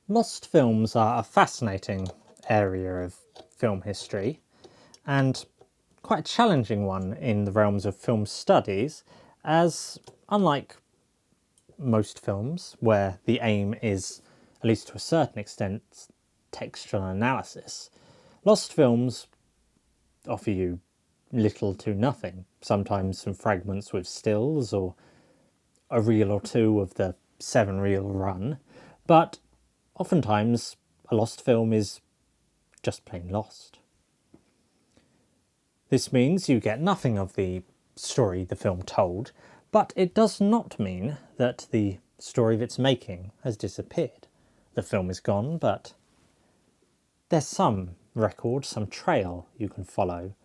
Lost films are a fascinating area of film history, and quite a challenging one in the realms of film studies, as unlike most films, where the aim is, at least to a certain extent, textual analysis, lost films offer you little to nothing. Sometimes some fragments with stills, or a reel or two of the 7-reel run, but oftentimes a lost film is just plain lost. This means you get nothing of the story the film told, but it does not mean that the story of its making has disappeared. The film is gone, but there's some record, some trail you can follow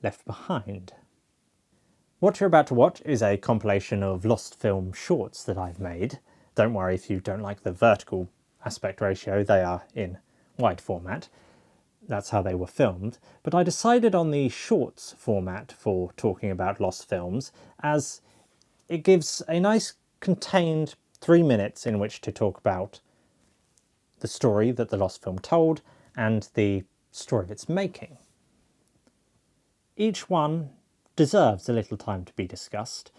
left behind. What you're about to watch is a compilation of lost film shorts that I've made. Don't worry if you don't like the vertical aspect ratio, they are in wide format. That's how they were filmed. But I decided on the shorts format for talking about lost films, as it gives a nice contained 3 minutes in which to talk about the story that the lost film told and the story of its making. Each one deserves a little time to be discussed,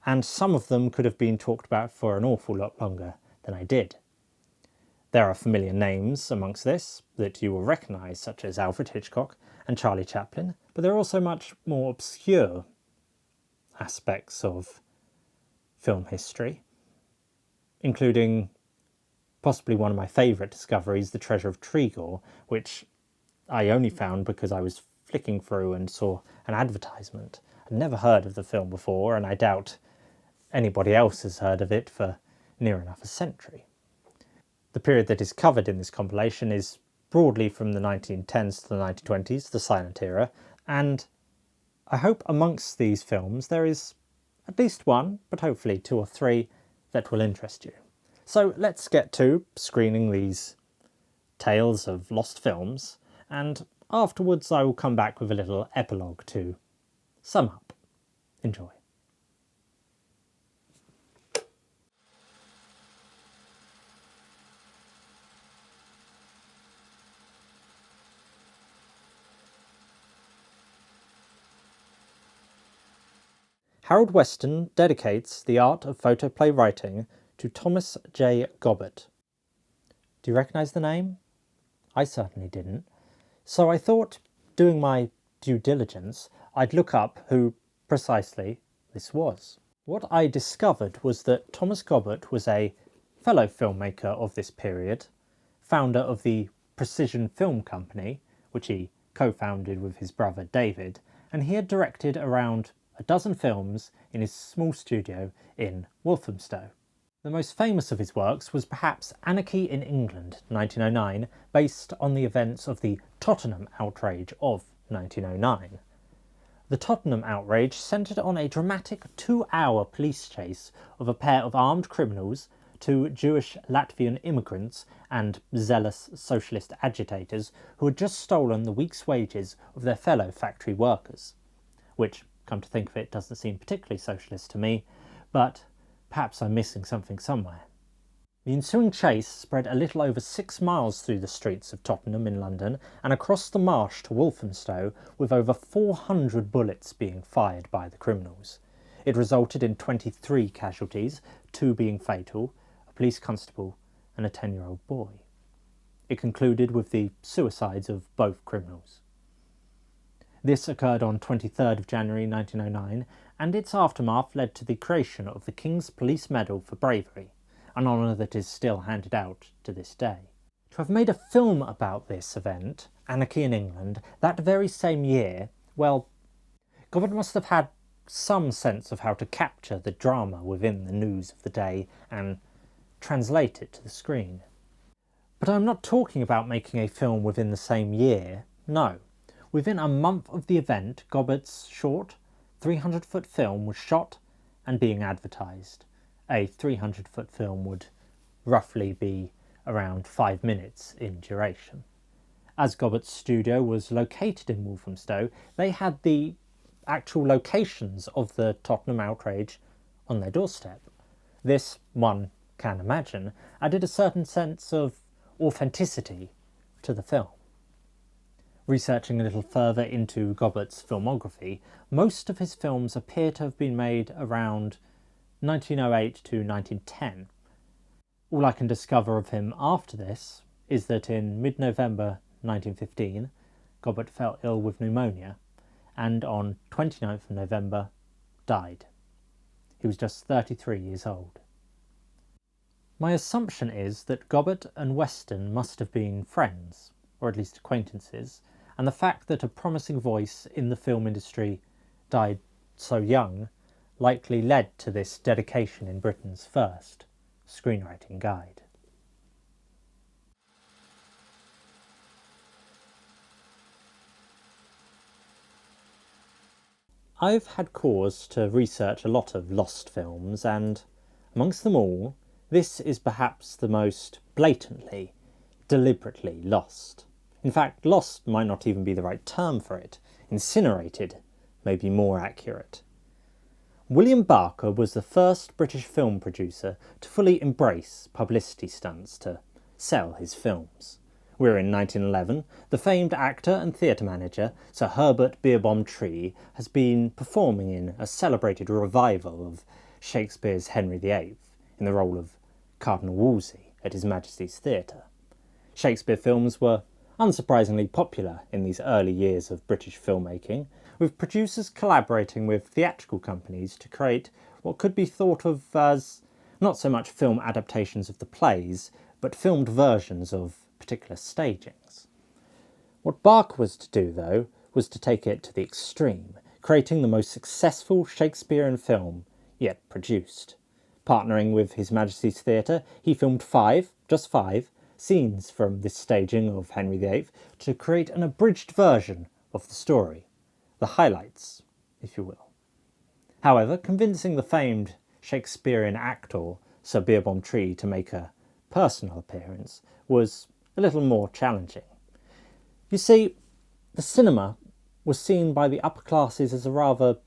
and some of them could have been talked about for an awful lot longer than I did. There are familiar names amongst this that you will recognise, such as Alfred Hitchcock and Charlie Chaplin, but there are also much more obscure aspects of film history, including possibly one of my favourite discoveries, The Treasure of Tregore, which I only found because I was flicking through and saw an advertisement. I'd never heard of the film before, and I doubt anybody else has heard of it for near enough a century. The period that is covered in this compilation is broadly from the 1910s to the 1920s, the silent era, and I hope amongst these films there is at least one, but hopefully 2 or 3, that will interest you. So let's get to screening these tales of lost films, and afterwards I will come back with a little epilogue to sum up. Enjoy. Harold Weston dedicates the art of photoplay writing to Thomas J. Gobbert. Do you recognise the name? I certainly didn't. So I thought, doing my due diligence, I'd look up who precisely this was. What I discovered was that Thomas Gobbert was a fellow filmmaker of this period, founder of the Precision Film Company, which he co-founded with his brother David, and he had directed around a dozen films in his small studio in Walthamstow. The most famous of his works was perhaps Anarchy in England, 1909, based on the events of the Tottenham outrage of 1909. The Tottenham outrage centred on a dramatic 2-hour police chase of a pair of armed criminals, 2 Jewish Latvian immigrants and zealous socialist agitators who had just stolen the week's wages of their fellow factory workers, which, come to think of it, doesn't seem particularly socialist to me, but perhaps I'm missing something somewhere. The ensuing chase spread a little over 6 miles through the streets of Tottenham in London and across the marsh to Walthamstow, with over 400 bullets being fired by the criminals. It resulted in 23 casualties, 2 being fatal, a police constable and a 10-year-old boy. It concluded with the suicides of both criminals. This occurred on 23rd of January 1909, and its aftermath led to the creation of the King's Police Medal for Bravery, an honour that is still handed out to this day. To have made a film about this event, Anarchy in England, that very same year, well, Gobbert must have had some sense of how to capture the drama within the news of the day and translate it to the screen. But I'm not talking about making a film within the same year, no. Within a month of the event, Gobbert's short, 300-foot film was shot and being advertised. A 300-foot film would roughly be around 5 minutes in duration. As Gobbert's studio was located in Walthamstow, they had the actual locations of the Tottenham outrage on their doorstep. This, one can imagine, added a certain sense of authenticity to the film. Researching a little further into Gobbert's filmography, most of his films appear to have been made around 1908 to 1910. All I can discover of him after this is that in mid-November 1915, Gobbert fell ill with pneumonia and on 29th of November died. He was just 33 years old. My assumption is that Gobbert and Weston must have been friends, or at least acquaintances, and the fact that a promising voice in the film industry died so young likely led to this dedication in Britain's first screenwriting guide. I've had cause to research a lot of lost films, and amongst them all, this is perhaps the most blatantly, deliberately lost. In fact, lost might not even be the right term for it. Incinerated may be more accurate. William Barker was the first British film producer to fully embrace publicity stunts to sell his films. We're in 1911. The famed actor and theatre manager, Sir Herbert Beerbohm Tree, has been performing in a celebrated revival of Shakespeare's Henry VIII in the role of Cardinal Wolsey at His Majesty's Theatre. Shakespeare films were unsurprisingly popular in these early years of British filmmaking, with producers collaborating with theatrical companies to create what could be thought of as not so much film adaptations of the plays, but filmed versions of particular stagings. What Barker was to do, though, was to take it to the extreme, creating the most successful Shakespearean film yet produced. Partnering with His Majesty's Theatre, he filmed just five, scenes from this staging of Henry VIII to create an abridged version of the story. The highlights, if you will. However, convincing the famed Shakespearean actor Sir Beerbohm Tree to make a personal appearance was a little more challenging. You see, the cinema was seen by the upper classes as a rather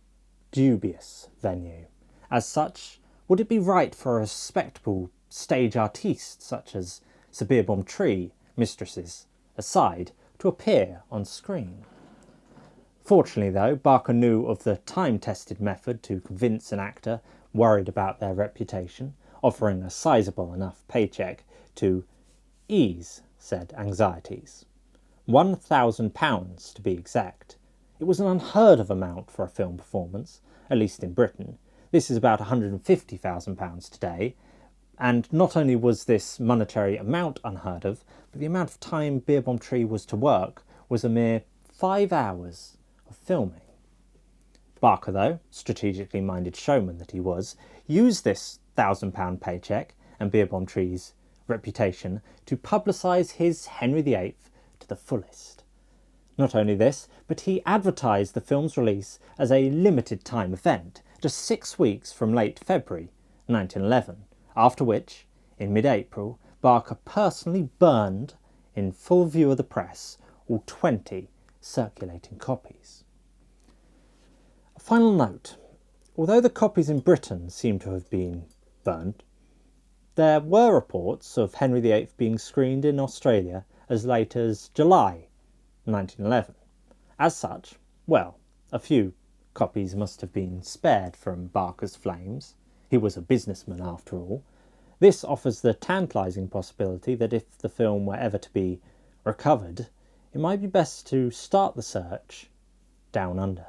dubious venue. As such, would it be right for a respectable stage artiste such as Sir Beerbohm Tree, mistresses aside, to appear on screen? Fortunately, though, Barker knew of the time-tested method to convince an actor worried about their reputation, offering a sizable enough paycheck to ease said anxieties. £1,000 to be exact. It was an unheard of amount for a film performance, at least in Britain. This is about £150,000 today, and not only was this monetary amount unheard of, but the amount of time Beerbohm Tree was to work was a mere 5 hours of filming. Barker, though, strategically minded showman that he was, used this £1,000 paycheck and Beerbohm Tree's reputation to publicise his Henry VIII to the fullest. Not only this, but he advertised the film's release as a limited time event, just 6 weeks from late February 1911, after which, in mid-April, Barker personally burned, in full view of the press, all 20 circulating copies. A final note. Although the copies in Britain seem to have been burned, there were reports of Henry VIII being screened in Australia as late as July 1911. As such, well, a few copies must have been spared from Barker's flames. He was a businessman after all. This offers the tantalising possibility that if the film were ever to be recovered, it might be best to start the search down under.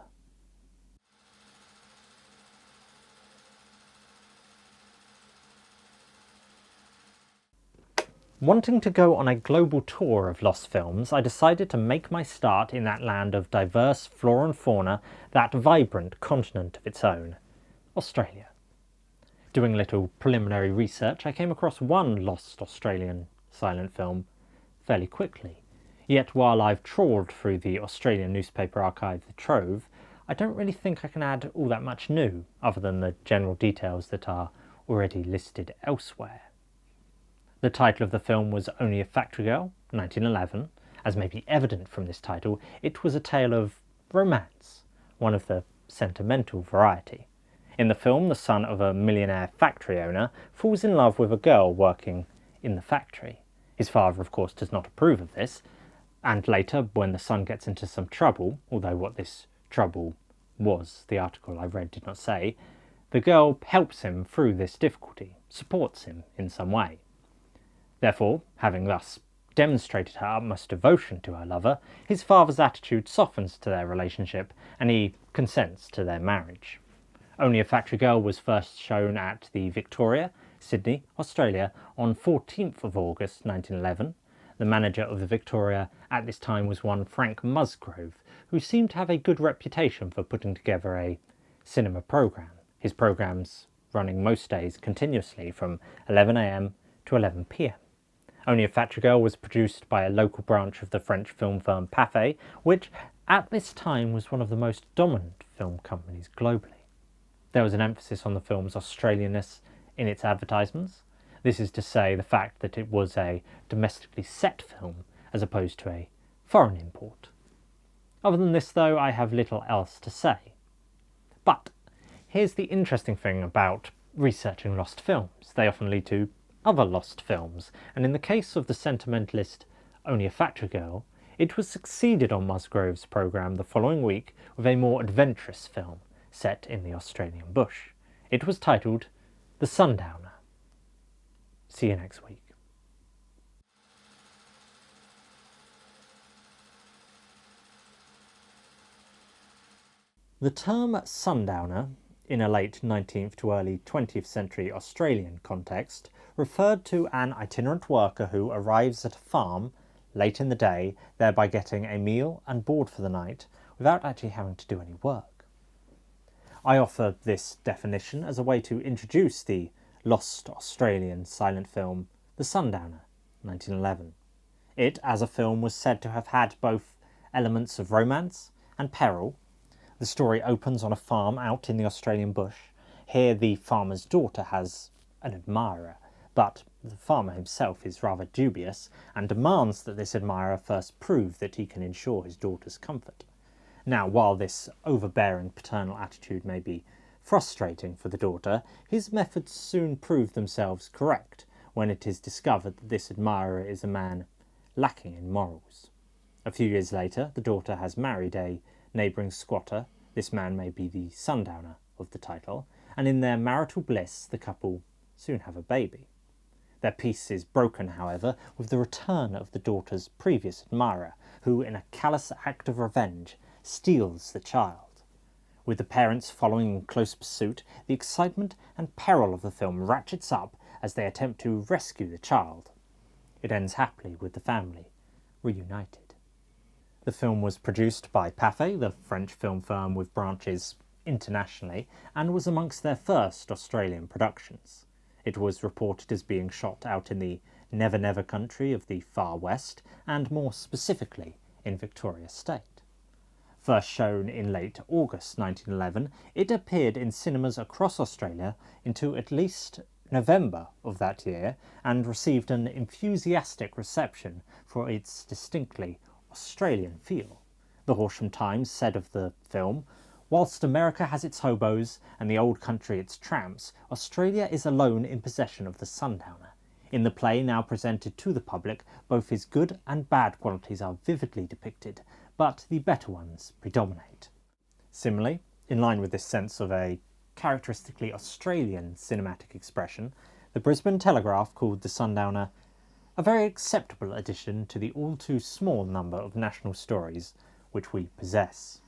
Wanting to go on a global tour of lost films, I decided to make my start in that land of diverse flora and fauna, that vibrant continent of its own, Australia. Doing a little preliminary research, I came across one lost Australian silent film fairly quickly. Yet while I've trawled through the Australian newspaper archive, The Trove, I don't really think I can add all that much new, other than the general details that are already listed elsewhere. The title of the film was Only a Factory Girl, 1911. As may be evident from this title, it was a tale of romance, one of the sentimental variety. In the film, the son of a millionaire factory owner falls in love with a girl working in the factory. His father, of course, does not approve of this, and later, when the son gets into some trouble, although what this trouble was, the article I read did not say, the girl helps him through this difficulty, supports him in some way. Therefore, having thus demonstrated her utmost devotion to her lover, his father's attitude softens to their relationship and he consents to their marriage. Only a Factory Girl was first shown at the Victoria, Sydney, Australia on 14th of August 1911. The manager of the Victoria at this time was one Frank Musgrove, who seemed to have a good reputation for putting together a cinema programme, his programmes running most days continuously from 11 a.m. to 11 p.m. Only a Factory Girl was produced by a local branch of the French film firm Pathé, which at this time was one of the most dominant film companies globally. There was an emphasis on the film's Australianness in its advertisements. This is to say, the fact that it was a domestically set film as opposed to a foreign import. Other than this, though, I have little else to say. But here's the interesting thing about researching lost films. They often lead to other lost films, and in the case of the sentimentalist Only a Factory Girl, it was succeeded on Musgrove's programme the following week with a more adventurous film set in the Australian bush. It was titled The Sundowner. See you next week. The term sundowner, in a late 19th to early 20th century Australian context, referred to an itinerant worker who arrives at a farm late in the day, thereby getting a meal and board for the night without actually having to do any work. I offer this definition as a way to introduce the lost Australian silent film The Sundowner, 1911. It, as a film, was said to have had both elements of romance and peril. The story opens on a farm out in the Australian bush. Here the farmer's daughter has an admirer, but the farmer himself is rather dubious and demands that this admirer first prove that he can ensure his daughter's comfort. Now, while this overbearing paternal attitude may be frustrating for the daughter, his methods soon prove themselves correct when it is discovered that this admirer is a man lacking in morals. A few years later, the daughter has married a neighbouring squatter. This man may be the sundowner of the title, and in their marital bliss the couple soon have a baby. Their peace is broken, however, with the return of the daughter's previous admirer, who, in a callous act of revenge, steals the child. With the parents following in close pursuit, the excitement and peril of the film ratchets up as they attempt to rescue the child. It ends happily with the family reunited. The film was produced by Pathé, the French film firm with branches internationally, and was amongst their first Australian productions. It was reported as being shot out in the Never Never country of the Far West, and more specifically in Victoria State. First shown in late August 1911, it appeared in cinemas across Australia into at least November of that year, and received an enthusiastic reception for its distinctly Australian feel. The Horsham Times said of the film, "Whilst America has its hobos and the old country its tramps, Australia is alone in possession of the sundowner. In the play now presented to the public, both his good and bad qualities are vividly depicted, but the better ones predominate." Similarly, in line with this sense of a characteristically Australian cinematic expression, the Brisbane Telegraph called The Sundowner a very acceptable addition to the all too small number of national stories which we possess.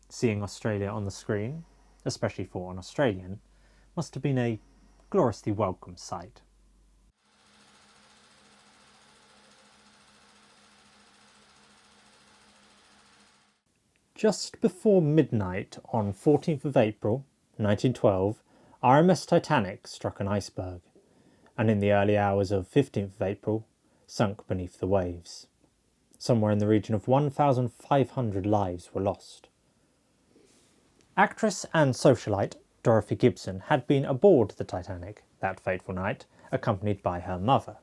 Seeing Australia on the screen, especially for an Australian, must have been a gloriously welcome sight. Just before midnight on 14th of April 1912, RMS Titanic struck an iceberg, and in the early hours of 15th of April, sunk beneath the waves. Somewhere in the region of 1,500 lives were lost. Actress and socialite Dorothy Gibson had been aboard the Titanic that fateful night, accompanied by her mother.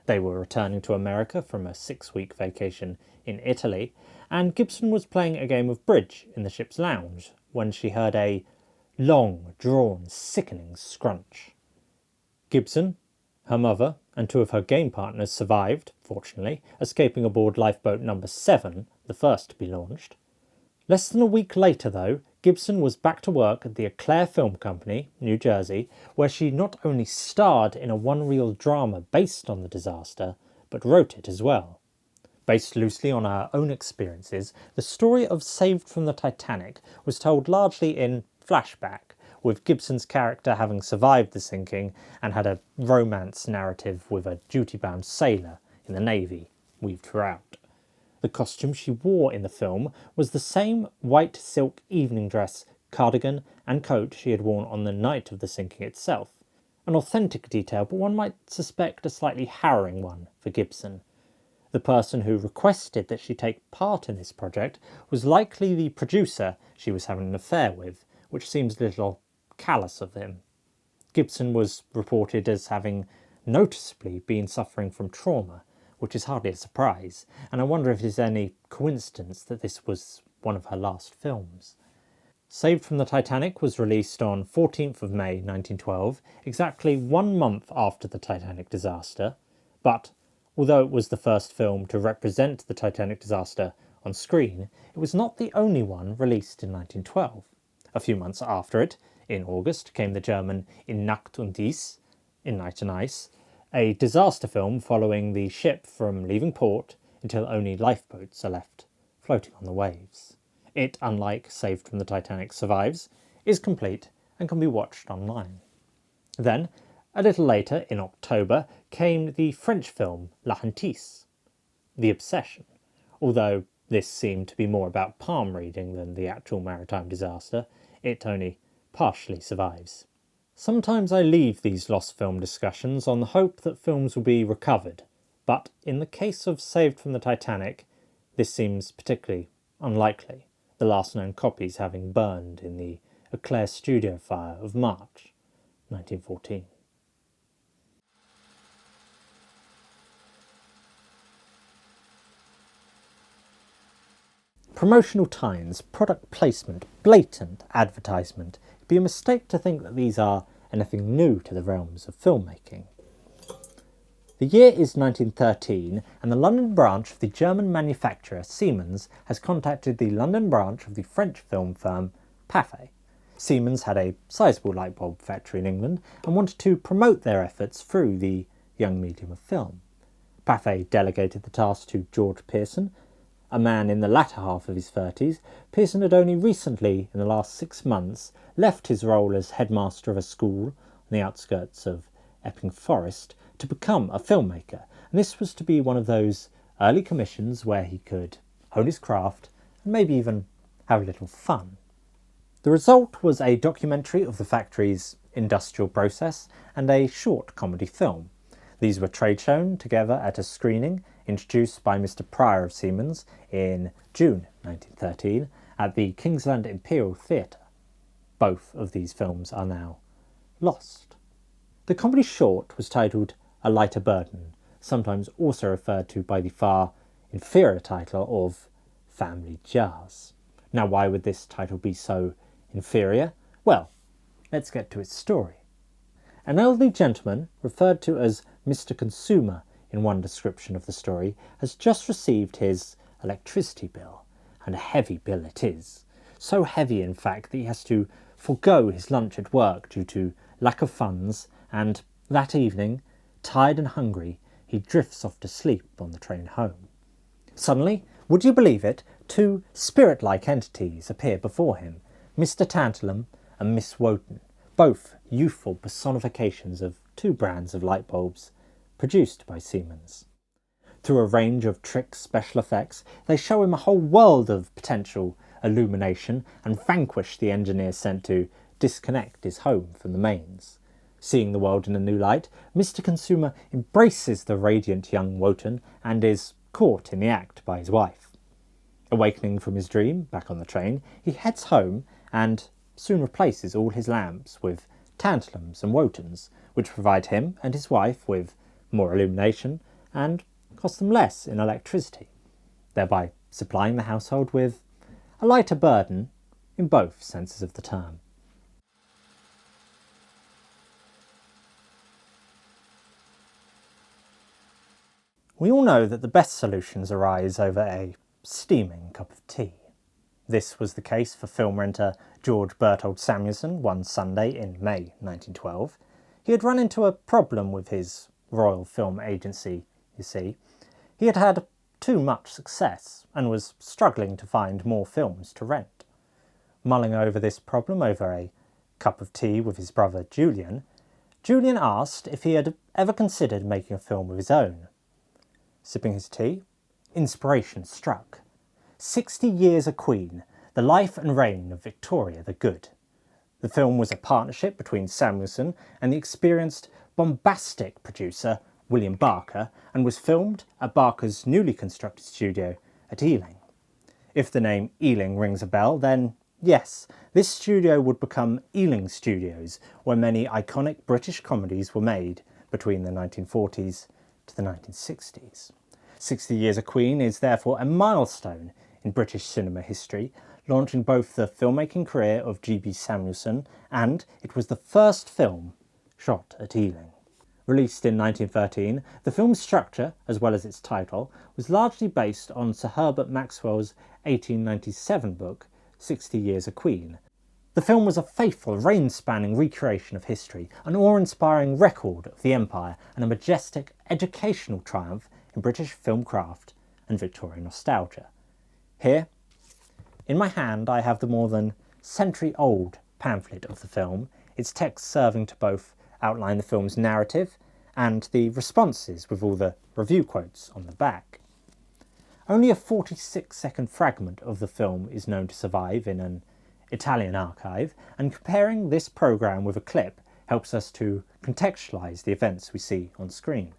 They were returning to America from a 6-week vacation in Italy, and Gibson was playing a game of bridge in the ship's lounge when she heard a long-drawn, sickening scrunch. Gibson, Her mother and two of her game partners survived, fortunately, escaping aboard lifeboat number 7, the first to be launched. Less than a week later, though, Gibson was back to work at the Eclair Film Company, New Jersey, where she not only starred in a one-reel drama based on the disaster, but wrote it as well. Based loosely on her own experiences, the story of Saved from the Titanic was told largely in flashback, with Gibson's character having survived the sinking and had a romance narrative with a duty-bound sailor in the Navy weaved throughout. The costume she wore in the film was the same white silk evening dress, cardigan and coat she had worn on the night of the sinking itself. An authentic detail, but one might suspect a slightly harrowing one for Gibson. The person who requested that she take part in this project was likely the producer she was having an affair with, which seems a little callous of him. Gibson was reported as having noticeably been suffering from trauma, which is hardly a surprise, and I wonder if it is any coincidence that this was one of her last films. Saved from the Titanic was released on 14th of May 1912, exactly 1 month after the Titanic disaster, but although it was the first film to represent the Titanic disaster on screen, it was not the only one released in 1912. A few months after it, in August, came the German In Nacht und Eis, In Night and Ice, a disaster film following the ship from leaving port until only lifeboats are left floating on the waves. It, unlike Saved from the Titanic, survives, is complete, and can be watched online. Then, a little later, in October, came the French film La Hantise, The Obsession, although this seemed to be more about palm reading than the actual maritime disaster. It only partially survives. Sometimes I leave these lost film discussions on the hope that films will be recovered, but in the case of Saved from the Titanic, this seems particularly unlikely, the last known copies having burned in the Eclair studio fire of March 1914. Promotional tines, product placement, blatant advertisement. It'd be a mistake to think that these are anything new to the realms of filmmaking. The year is 1913, and the London branch of the German manufacturer Siemens has contacted the London branch of the French film firm Pathé. Siemens had a sizable light bulb factory in England and wanted to promote their efforts through the young medium of film. Pathé delegated the task to George Pearson, a man in the latter half of his 30s. Pearson had only recently, in the last 6 months, left his role as headmaster of a school on the outskirts of Epping Forest to become a filmmaker, and this was to be one of those early commissions where he could hone his craft and maybe even have a little fun. The result was a documentary of the factory's industrial process and a short comedy film. These were trade shown together at a screening introduced by Mr. Pryor of Siemens in June 1913 at the Kingsland Imperial Theatre. Both of these films are now lost. The comedy short was titled A Lighter Burden, sometimes also referred to by the far inferior title of Family Jars. Now, why would this title be so inferior? Well, let's get to its story. An elderly gentleman, referred to as Mr. Consumer in one description of the story, has just received his electricity bill, and a heavy bill it is. So heavy, in fact, that he has to forego his lunch at work due to lack of funds, and that evening, tired and hungry, he drifts off to sleep on the train home. Suddenly, would you believe it, 2 spirit-like entities appear before him, Mr. Tantalum and Miss Wotan, both youthful personifications of 2 brands of light bulbs produced by Siemens. Through a range of tricks, special effects, they show him a whole world of potential illumination and vanquish the engineer sent to disconnect his home from the mains. Seeing the world in a new light, Mr. Consumer embraces the radiant young Wotan and is caught in the act by his wife. Awakening from his dream, back on the train, he heads home and soon replaces all his lamps with tantalums and Wotans, which provide him and his wife with more illumination and cost them less in electricity, thereby supplying the household with a lighter burden in both senses of the term. We all know that the best solutions arise over a steaming cup of tea. This was the case for film renter George Berthold Samuelson one Sunday in May 1912. He had run into a problem with his Royal Film Agency, you see. He had had too much success and was struggling to find more films to rent. Mulling over this problem over a cup of tea with his brother Julian, Julian asked if he had ever considered making a film of his own. Sipping his tea, inspiration struck. 60 Years a Queen, the life and reign of Victoria the Good. The film was a partnership between Samuelson and the experienced, bombastic producer William Barker and was filmed at Barker's newly constructed studio at Ealing. If the name Ealing rings a bell, then yes, this studio would become Ealing Studios, where many iconic British comedies were made between the 1940s to the 1960s. 60 Years a Queen is therefore a milestone in British cinema history, launching both the filmmaking career of G.B. Samuelson and it was the first film shot at Ealing. Released in 1913, the film's structure, as well as its title, was largely based on Sir Herbert Maxwell's 1897 book, 60 Years a Queen. The film was a faithful, reign-spanning recreation of history, an awe-inspiring record of the Empire, and a majestic educational triumph in British film craft and Victorian nostalgia. Here, in my hand, I have the more than century-old pamphlet of the film, its text serving to both outline the film's narrative and the responses with all the review quotes on the back. Only a 46-second fragment of the film is known to survive in an Italian archive, and comparing this programme with a clip helps us to contextualise the events we see on screen.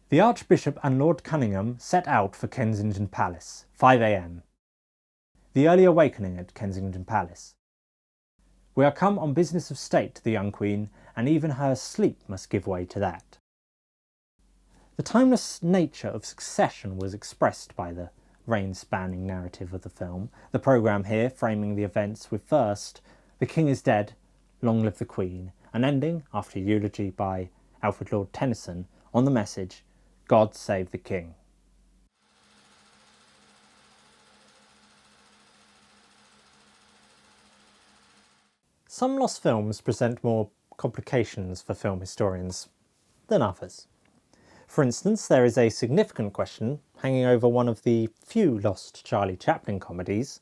The Archbishop and Lord Cunningham set out for Kensington Palace, 5 a.m. The early awakening at Kensington Palace. We are come on business of state to the young Queen, and even her sleep must give way to that. The timeless nature of succession was expressed by the reign-spanning narrative of the film, the programme here framing the events with first, "The King is dead, long live the Queen," and ending, after a eulogy by Alfred Lord Tennyson, on the message, "God save the King." Some lost films present more complications for film historians than others. For instance, there is a significant question hanging over one of the few lost Charlie Chaplin comedies,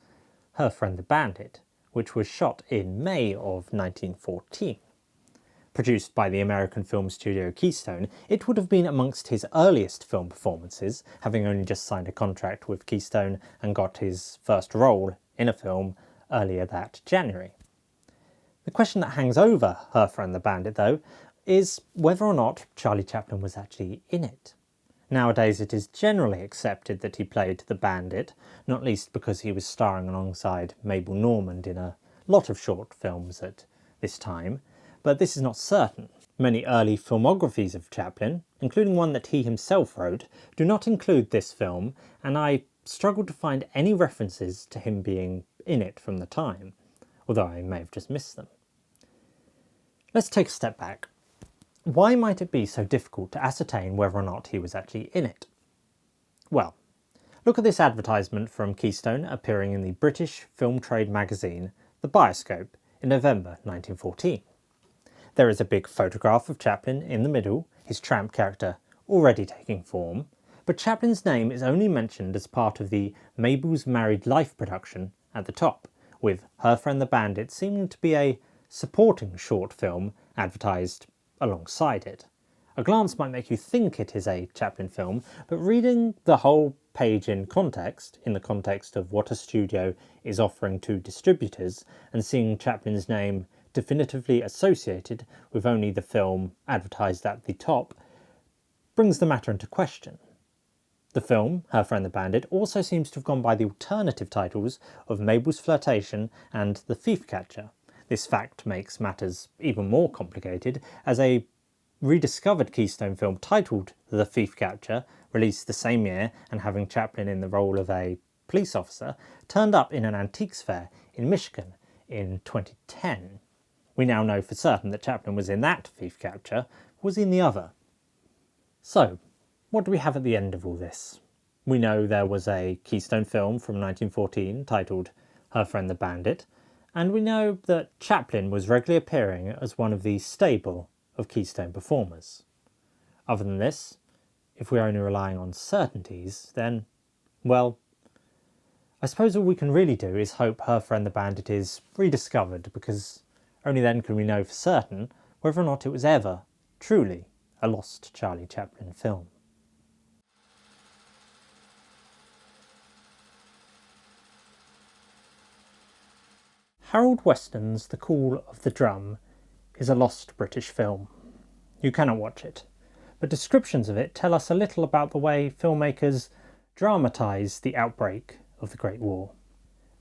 Her Friend the Bandit, which was shot in May of 1914. Produced by the American film studio Keystone, it would have been amongst his earliest film performances, having only just signed a contract with Keystone and got his first role in a film earlier that January. The question that hangs over Her Friend the Bandit, though, is whether or not Charlie Chaplin was actually in it. Nowadays it is generally accepted that he played the bandit, not least because he was starring alongside Mabel Normand in a lot of short films at this time, but this is not certain. Many early filmographies of Chaplin, including one that he himself wrote, do not include this film, and I struggled to find any references to him being in it from the time, although I may have just missed them. Let's take a step back. Why might it be so difficult to ascertain whether or not he was actually in it? Well, look at this advertisement from Keystone appearing in the British film trade magazine, The Bioscope, in November 1914. There is a big photograph of Chaplin in the middle, his tramp character already taking form, but Chaplin's name is only mentioned as part of the Mabel's Married Life production at the top, with Her Friend the Bandit seeming to be a supporting short film advertised alongside it. A glance might make you think it is a Chaplin film, but reading the whole page in the context of what a studio is offering to distributors, and seeing Chaplin's name definitively associated with only the film advertised at the top, brings the matter into question. The film, Her Friend the Bandit, also seems to have gone by the alternative titles of Mabel's Flirtation and The Thief Catcher. This fact makes matters even more complicated, as a rediscovered Keystone film titled The Thief Catcher, released the same year and having Chaplin in the role of a police officer, turned up in an antiques fair in Michigan in 2010. We now know for certain that Chaplin was in that Thief Catcher, was in the other. So, what do we have at the end of all this? We know there was a Keystone film from 1914 titled Her Friend the Bandit, and we know that Chaplin was regularly appearing as one of the stable of Keystone performers. Other than this, if we're only relying on certainties, then, well, I suppose all we can really do is hope Her Friend the Bandit is rediscovered, because only then can we know for certain whether or not it was ever, truly, a lost Charlie Chaplin film. Harold Weston's The Call of the Drum is a lost British film. You cannot watch it, but descriptions of it tell us a little about the way filmmakers dramatise the outbreak of the Great War.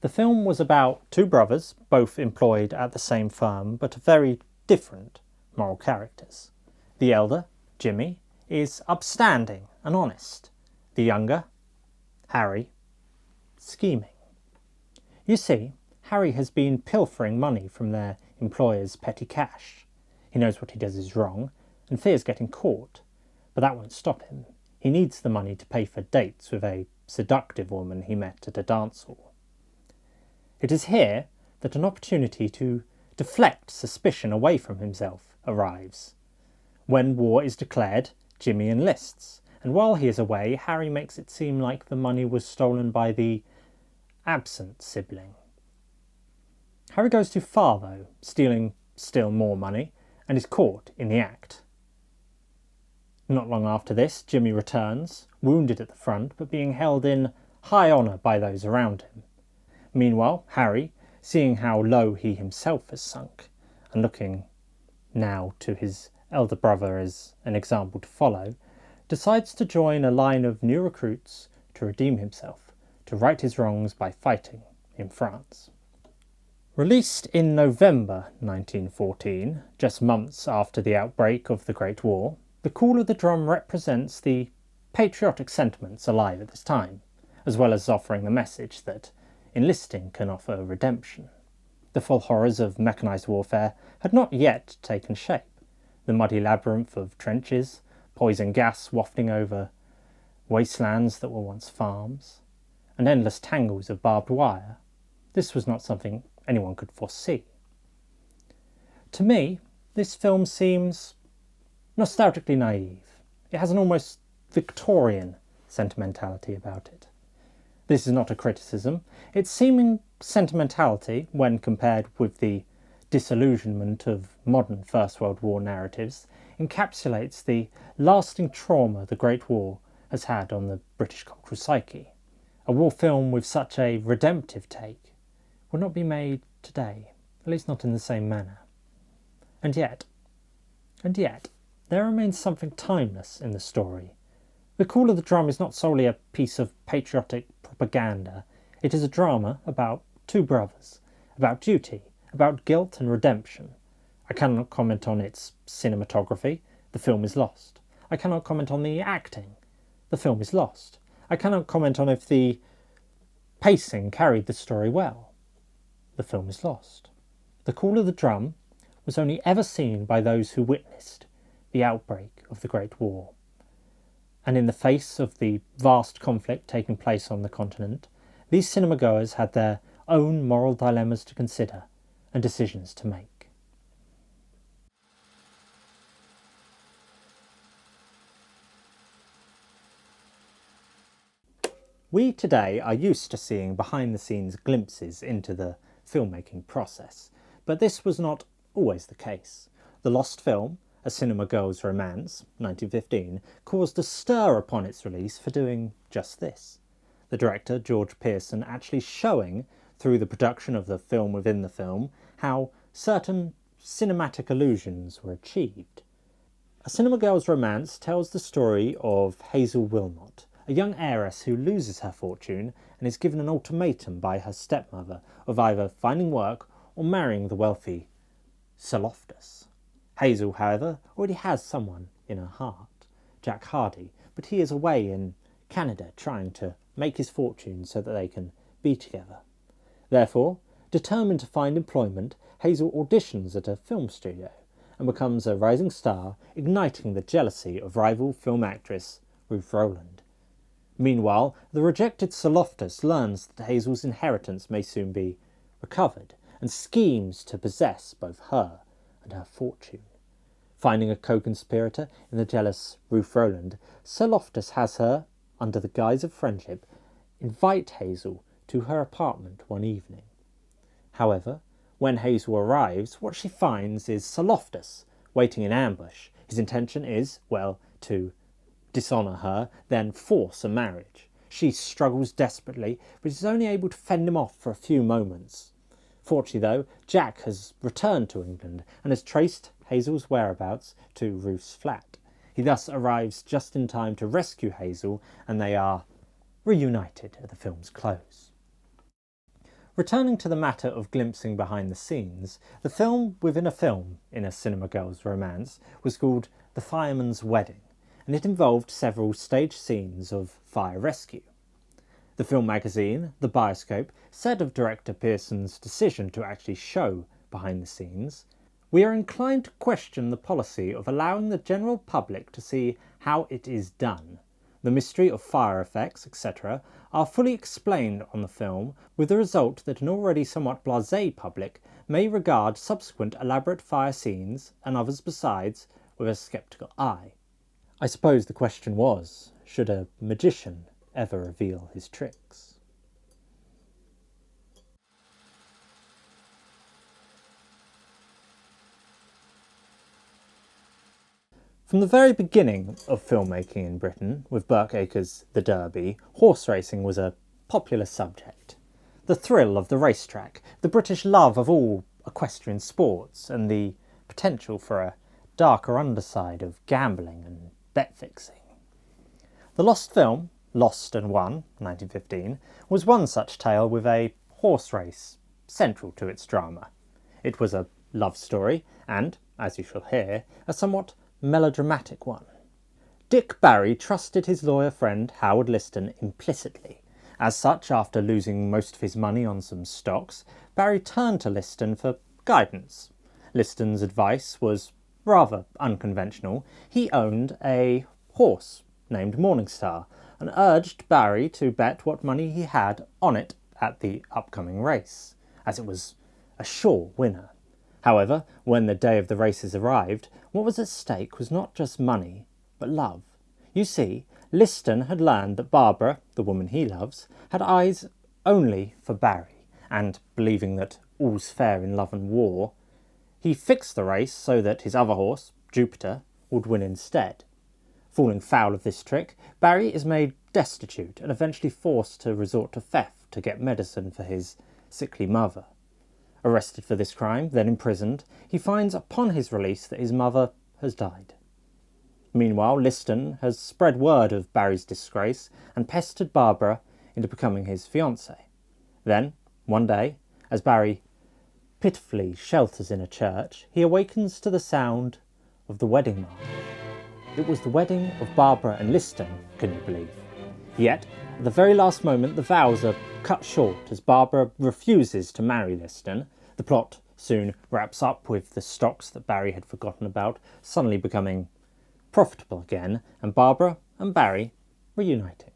The film was about two brothers, both employed at the same firm, but of very different moral characters. The elder, Jimmy, is upstanding and honest. The younger, Harry, scheming. You see, Harry has been pilfering money from their employer's petty cash. He knows what he does is wrong and fears getting caught, but that won't stop him. He needs the money to pay for dates with a seductive woman he met at a dance hall. It is here that an opportunity to deflect suspicion away from himself arrives. When war is declared, Jimmy enlists, and while he is away, Harry makes it seem like the money was stolen by the absent sibling. Harry goes too far, though, stealing still more money, and is caught in the act. Not long after this, Jimmy returns, wounded at the front, but being held in high honour by those around him. Meanwhile, Harry, seeing how low he himself has sunk, and looking now to his elder brother as an example to follow, decides to join a line of new recruits to redeem himself, to right his wrongs by fighting in France. Released in November 1914, just months after the outbreak of the Great War, The Call of the Drum represents the patriotic sentiments alive at this time, as well as offering the message that enlisting can offer redemption. The full horrors of mechanised warfare had not yet taken shape. The muddy labyrinth of trenches, poison gas wafting over wastelands that were once farms, and endless tangles of barbed wire. This was not something anyone could foresee. To me, this film seems nostalgically naive. It has an almost Victorian sentimentality about it. This is not a criticism. Its seeming sentimentality, when compared with the disillusionment of modern First World War narratives, encapsulates the lasting trauma the Great War has had on the British cultural psyche. A war film with such a redemptive take would not be made today, at least not in the same manner. And yet, there remains something timeless in the story. The Call of the Drum is not solely a piece of patriotic propaganda. It is a drama about two brothers, about duty, about guilt and redemption. I cannot comment on its cinematography. The film is lost. I cannot comment on the acting. The film is lost. I cannot comment on if the pacing carried the story well. The film is lost. The Call of the Drum was only ever seen by those who witnessed the outbreak of the Great War. And in the face of the vast conflict taking place on the continent, these cinema-goers had their own moral dilemmas to consider and decisions to make. We today are used to seeing behind-the-scenes glimpses into the filmmaking process, but this was not always the case. The lost film, A Cinema Girl's Romance, 1915, caused a stir upon its release for doing just this. The director, George Pearson, actually showing, through the production of the film within the film, how certain cinematic illusions were achieved. A Cinema Girl's Romance tells the story of Hazel Wilmot, a young heiress who loses her fortune and is given an ultimatum by her stepmother of either finding work or marrying the wealthy Sir Loftus. Hazel, however, already has someone in her heart, Jack Hardy, but he is away in Canada trying to make his fortune so that they can be together. Therefore, determined to find employment, Hazel auditions at a film studio and becomes a rising star, igniting the jealousy of rival film actress Ruth Rowland. Meanwhile, the rejected Sir Loftus learns that Hazel's inheritance may soon be recovered, and schemes to possess both her and her fortune. Finding a co-conspirator in the jealous Ruth Rowland, Sir Loftus has her, under the guise of friendship, invite Hazel to her apartment one evening. However, when Hazel arrives, what she finds is Sir Loftus waiting in ambush. His intention is, well, to dishonour her, then force a marriage. She struggles desperately, but is only able to fend him off for a few moments. Fortunately, though, Jack has returned to England and has traced Hazel's whereabouts to Ruth's flat. He thus arrives just in time to rescue Hazel, and they are reunited at the film's close. Returning to the matter of glimpsing behind the scenes, the film within a film in a cinema girl's romance was called The Fireman's Wedding, and it involved several stage scenes of fire rescue. The film magazine, The Bioscope, said of director Pearson's decision to actually show behind the scenes, "We are inclined to question the policy of allowing the general public to see how it is done. The mystery of fire effects, etc., are fully explained on the film, with the result that an already somewhat blasé public may regard subsequent elaborate fire scenes, and others besides, with a sceptical eye." I suppose the question was, should a magician ever reveal his tricks? From the very beginning of filmmaking in Britain, with Burke Akers' The Derby, horse racing was a popular subject. The thrill of the racetrack, the British love of all equestrian sports, and the potential for a darker underside of gambling and bet fixing. The lost film, Lost and Won, 1915, was one such tale with a horse race central to its drama. It was a love story and, as you shall hear, a somewhat melodramatic one. Dick Barry trusted his lawyer friend Howard Liston implicitly. As such, after losing most of his money on some stocks, Barry turned to Liston for guidance. Liston's advice was rather unconventional. He owned a horse named Morningstar and urged Barry to bet what money he had on it at the upcoming race, as it was a sure winner. However, when the day of the races arrived, what was at stake was not just money, but love. You see, Liston had learned that Barbara, the woman he loves, had eyes only for Barry, and, believing that all's fair in love and war, he fixed the race so that his other horse, Jupiter, would win instead. Falling foul of this trick, Barry is made destitute and eventually forced to resort to theft to get medicine for his sickly mother. Arrested for this crime, then imprisoned, he finds upon his release that his mother has died. Meanwhile, Liston has spread word of Barry's disgrace and pestered Barbara into becoming his fiancée. Then, one day, as Barry pitifully shelters in a church, he awakens to the sound of the wedding march. It was the wedding of Barbara and Liston, can you believe? Yet, at the very last moment, the vows are cut short as Barbara refuses to marry Liston. The plot soon wraps up with the stocks that Barry had forgotten about suddenly becoming profitable again, and Barbara and Barry reuniting.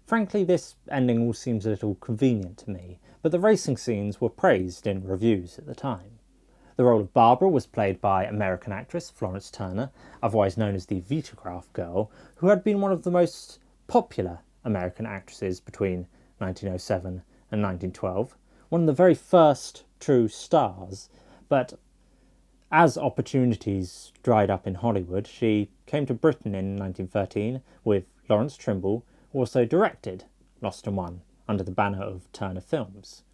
Frankly, this ending all seems a little convenient to me, but the racing scenes were praised in reviews at the time. The role of Barbara was played by American actress Florence Turner, otherwise known as the Vitagraph Girl, who had been one of the most popular American actresses between 1907 and 1912, one of the very first true stars, but as opportunities dried up in Hollywood, she came to Britain in 1913 with Lawrence Trimble, who also directed Lost and Won under the banner of Turner Films.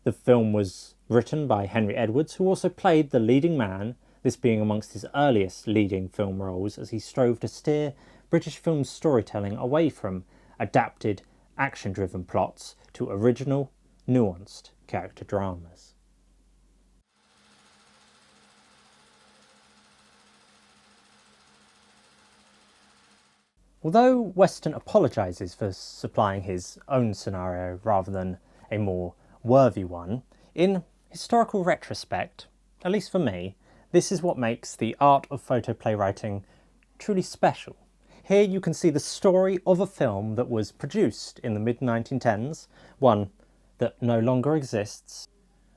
The film was written by Henry Edwards, who also played the leading man, this being amongst his earliest leading film roles as he strove to steer British film storytelling away from adapted, action-driven plots to original, nuanced character dramas. Although Weston apologises for supplying his own scenario rather than a more worthy one, in historical retrospect, at least for me, this is what makes the art of photoplay writing truly special. Here you can see the story of a film that was produced in the mid-1910s, one that no longer exists.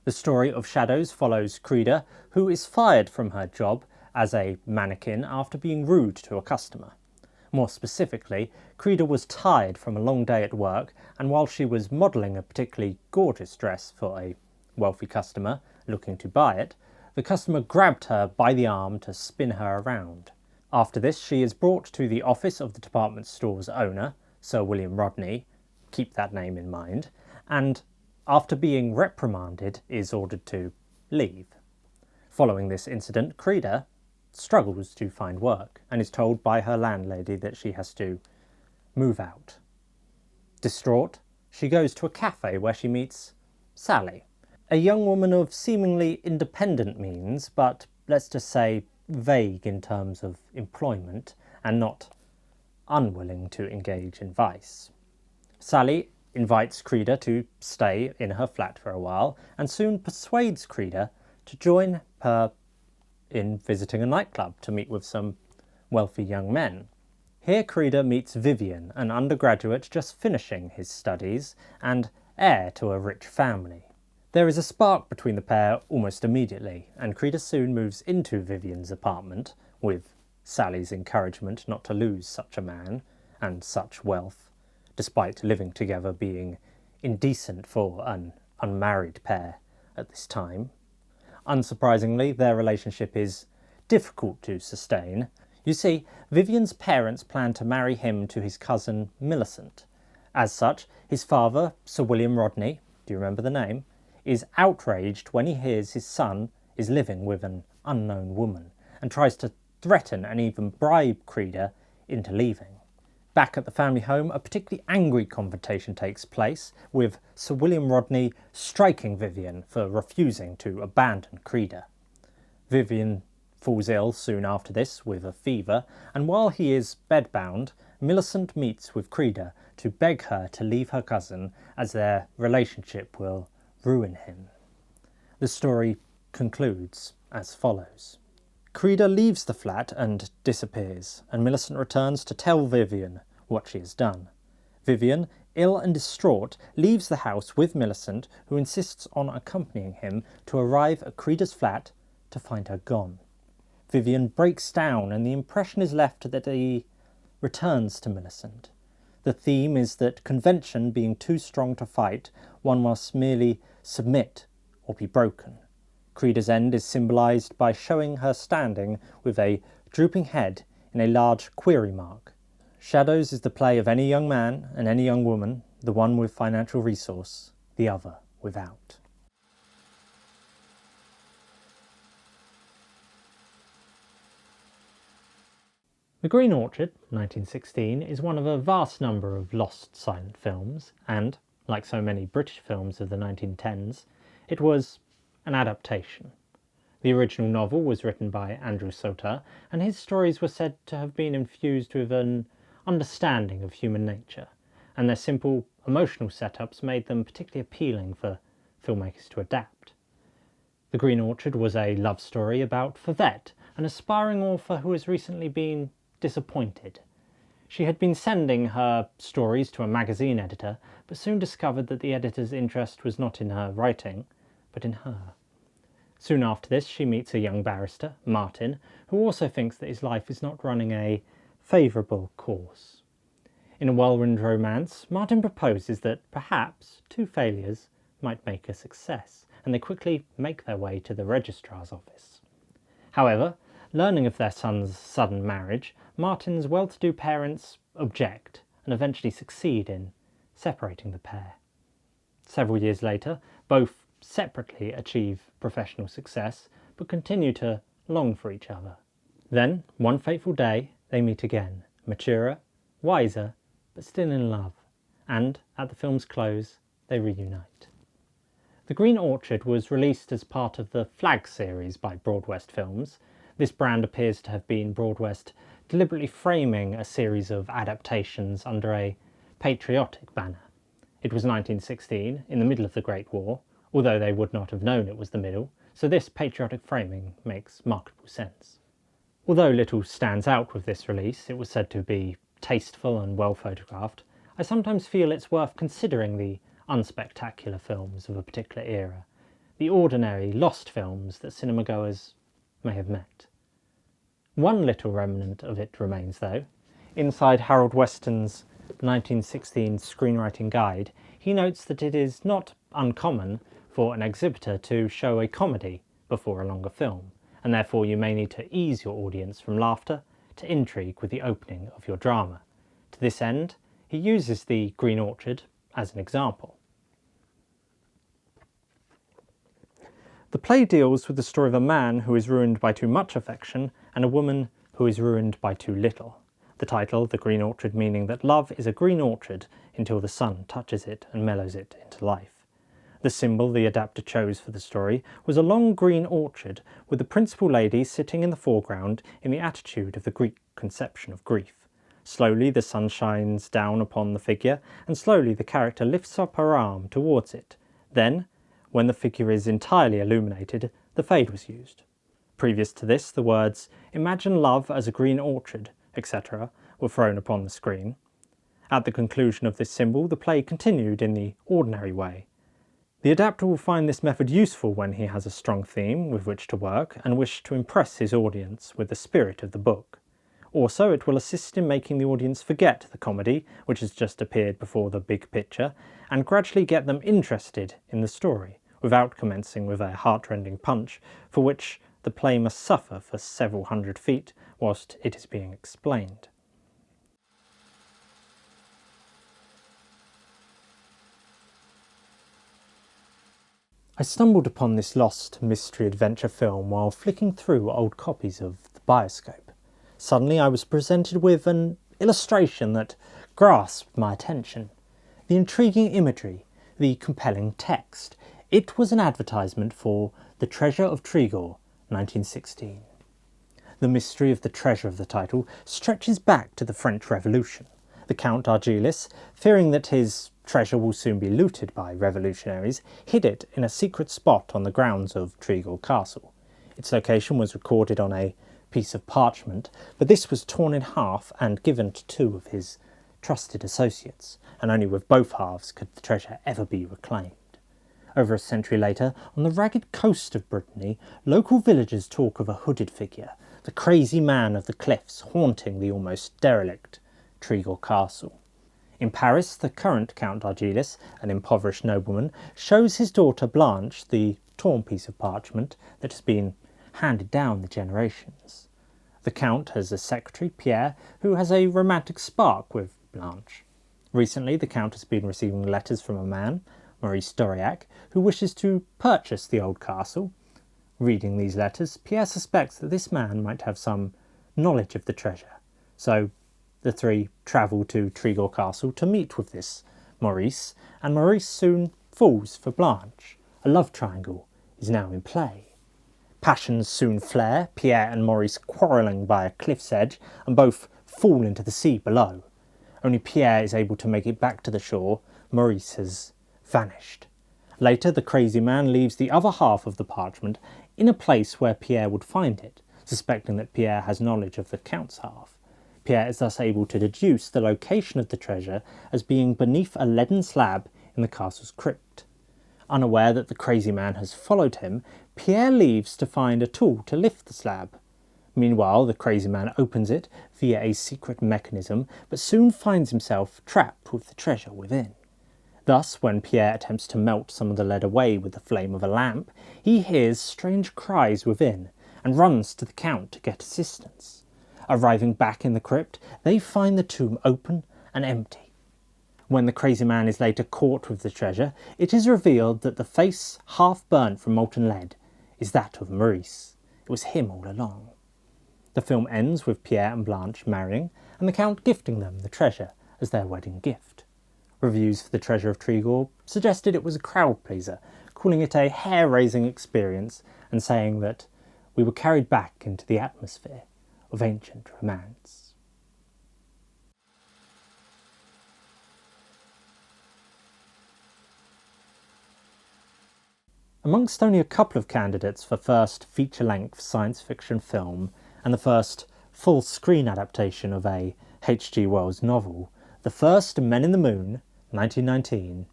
The story of Shadows follows Creda, who is fired from her job as a mannequin after being rude to a customer. More specifically, Creda was tired from a long day at work, and while she was modelling a particularly gorgeous dress for a wealthy customer looking to buy it, the customer grabbed her by the arm to spin her around. After this, she is brought to the office of the department store's owner, Sir William Rodney, keep that name in mind, and after being reprimanded is ordered to leave. Following this incident, Creda struggles to find work and is told by her landlady that she has to move out. Distraught, she goes to a cafe where she meets Sally, a young woman of seemingly independent means, but let's just say vague in terms of employment and not unwilling to engage in vice. Sally invites Creda to stay in her flat for a while and soon persuades Creda to join her in visiting a nightclub to meet with some wealthy young men. Here Creda meets Vivian, an undergraduate just finishing his studies and heir to a rich family. There is a spark between the pair almost immediately, and Creda soon moves into Vivian's apartment, with Sally's encouragement not to lose such a man and such wealth, despite living together being indecent for an unmarried pair at this time. Unsurprisingly, their relationship is difficult to sustain. You see, Vivian's parents plan to marry him to his cousin Millicent. As such, his father, Sir William Rodney, do you remember the name, is outraged when he hears his son is living with an unknown woman and tries to threaten and even bribe Creda into leaving. Back at the family home, a particularly angry confrontation takes place, with Sir William Rodney striking Vivian for refusing to abandon Creda. Vivian falls ill soon after this with a fever, and while he is bedbound, Millicent meets with Creda to beg her to leave her cousin as their relationship will ruin him. The story concludes as follows. Creda leaves the flat and disappears, and Millicent returns to tell Vivian what she has done. Vivian, ill and distraught, leaves the house with Millicent, who insists on accompanying him to arrive at Creda's flat to find her gone. Vivian breaks down, and the impression is left that he returns to Millicent. The theme is that convention being too strong to fight, one must merely submit or be broken. Creda's end is symbolised by showing her standing with a drooping head in a large query mark. Shadows is the play of any young man and any young woman, the one with financial resource, the other without. The Green Orchard, 1916, is one of a vast number of lost silent films, and, like so many British films of the 1910s, it was an adaptation. The original novel was written by Andrew Sauter, and his stories were said to have been infused with an understanding of human nature, and their simple emotional setups made them particularly appealing for filmmakers to adapt. The Green Orchard was a love story about Favette, an aspiring author who has recently been disappointed. She had been sending her stories to a magazine editor, but soon discovered that the editor's interest was not in her writing, but in her. Soon after this, she meets a young barrister, Martin, who also thinks that his life is not running a favourable course. In a whirlwind romance, Martin proposes that perhaps 2 failures might make a success, and they quickly make their way to the registrar's office. However, learning of their son's sudden marriage, Martin's well-to-do parents object and eventually succeed in separating the pair. Several years later, both separately achieve professional success, but continue to long for each other. Then, one fateful day, they meet again, maturer, wiser, but still in love, and, at the film's close, they reunite. The Green Orchard was released as part of the Flag series by Broadwest Films. This brand appears to have been Broadwest deliberately framing a series of adaptations under a patriotic banner. It was 1916, in the middle of the Great War, although they would not have known it was the middle, so this patriotic framing makes marketable sense. Although little stands out with this release, it was said to be tasteful and well photographed, I sometimes feel it's worth considering the unspectacular films of a particular era, the ordinary, lost films that cinema-goers may have met. One little remnant of it remains, though. Inside Harold Weston's 1916 screenwriting guide, he notes that it is not uncommon for an exhibitor to show a comedy before a longer film, and therefore you may need to ease your audience from laughter to intrigue with the opening of your drama. To this end, he uses the Green Orchard as an example. The play deals with the story of a man who is ruined by too much affection and a woman who is ruined by too little. The title, The Green Orchard, meaning that love is a green orchard until the sun touches it and mellows it into life. The symbol the adapter chose for the story was a long green orchard with the principal lady sitting in the foreground in the attitude of the Greek conception of grief. Slowly the sun shines down upon the figure, and slowly the character lifts up her arm towards it. Then, when the figure is entirely illuminated, the fade was used. Previous to this, the words, "Imagine love as a green orchard," etc. were thrown upon the screen. At the conclusion of this symbol, the play continued in the ordinary way. The adapter will find this method useful when he has a strong theme with which to work and wish to impress his audience with the spirit of the book. Also, it will assist in making the audience forget the comedy, which has just appeared before the big picture, and gradually get them interested in the story, without commencing with a heart-rending punch, for which the play must suffer for several hundred feet whilst it is being explained. I stumbled upon this lost mystery adventure film while flicking through old copies of the Bioscope. Suddenly I was presented with an illustration that grasped my attention. The intriguing imagery, the compelling text. It was an advertisement for The Treasure of Trigor, 1916. The mystery of the treasure of the title stretches back to the French Revolution. The Count Argilis, fearing that his treasure will soon be looted by revolutionaries, hid it in a secret spot on the grounds of Trigor Castle. Its location was recorded on a piece of parchment, but this was torn in half and given to two of his trusted associates, and only with both halves could the treasure ever be reclaimed. Over a century later, on the ragged coast of Brittany, local villagers talk of a hooded figure, the crazy man of the cliffs haunting the almost derelict Trigor Castle. In Paris, the current Count Argilis, an impoverished nobleman, shows his daughter Blanche the torn piece of parchment that has been handed down the generations. The Count has a secretary, Pierre, who has a romantic spark with Blanche. Recently, the Count has been receiving letters from a man, Maurice Doriac, who wishes to purchase the old castle. Reading these letters, Pierre suspects that this man might have some knowledge of the treasure, so the three travel to Trigor Castle to meet with this Maurice, and Maurice soon falls for Blanche. A love triangle is now in play. Passions soon flare, Pierre and Maurice quarrelling by a cliff's edge, and both fall into the sea below. Only Pierre is able to make it back to the shore. Maurice has vanished. Later, the crazy man leaves the other half of the parchment in a place where Pierre would find it, suspecting that Pierre has knowledge of the Count's half. Pierre is thus able to deduce the location of the treasure as being beneath a leaden slab in the castle's crypt. Unaware that the crazy man has followed him, Pierre leaves to find a tool to lift the slab. Meanwhile, the crazy man opens it via a secret mechanism, but soon finds himself trapped with the treasure within. Thus, when Pierre attempts to melt some of the lead away with the flame of a lamp, he hears strange cries within and runs to the Count to get assistance. Arriving back in the crypt, they find the tomb open and empty. When the crazy man is later caught with the treasure, it is revealed that the face, half burnt from molten lead, is that of Maurice. It was him all along. The film ends with Pierre and Blanche marrying, and the Count gifting them the treasure as their wedding gift. Reviews for The Treasure of Trigor suggested it was a crowd pleaser, calling it a hair-raising experience and saying that we were carried back into the atmosphere of ancient romance. Amongst only a couple of candidates for first feature-length science fiction film, and the first full-screen adaptation of a H.G. Wells novel, the first Men in the Moon, 1919,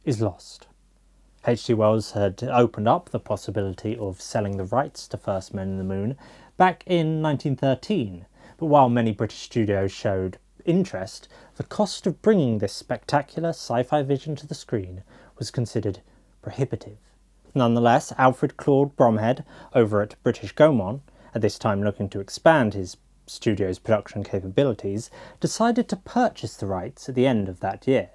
is lost. H.G. Wells had opened up the possibility of selling the rights to First Men in the Moon back in 1913, but while many British studios showed interest, the cost of bringing this spectacular sci-fi vision to the screen was considered prohibitive. Nonetheless, Alfred Claude Bromhead, over at British Gaumont, at this time looking to expand his studio's production capabilities, decided to purchase the rights at the end of that year.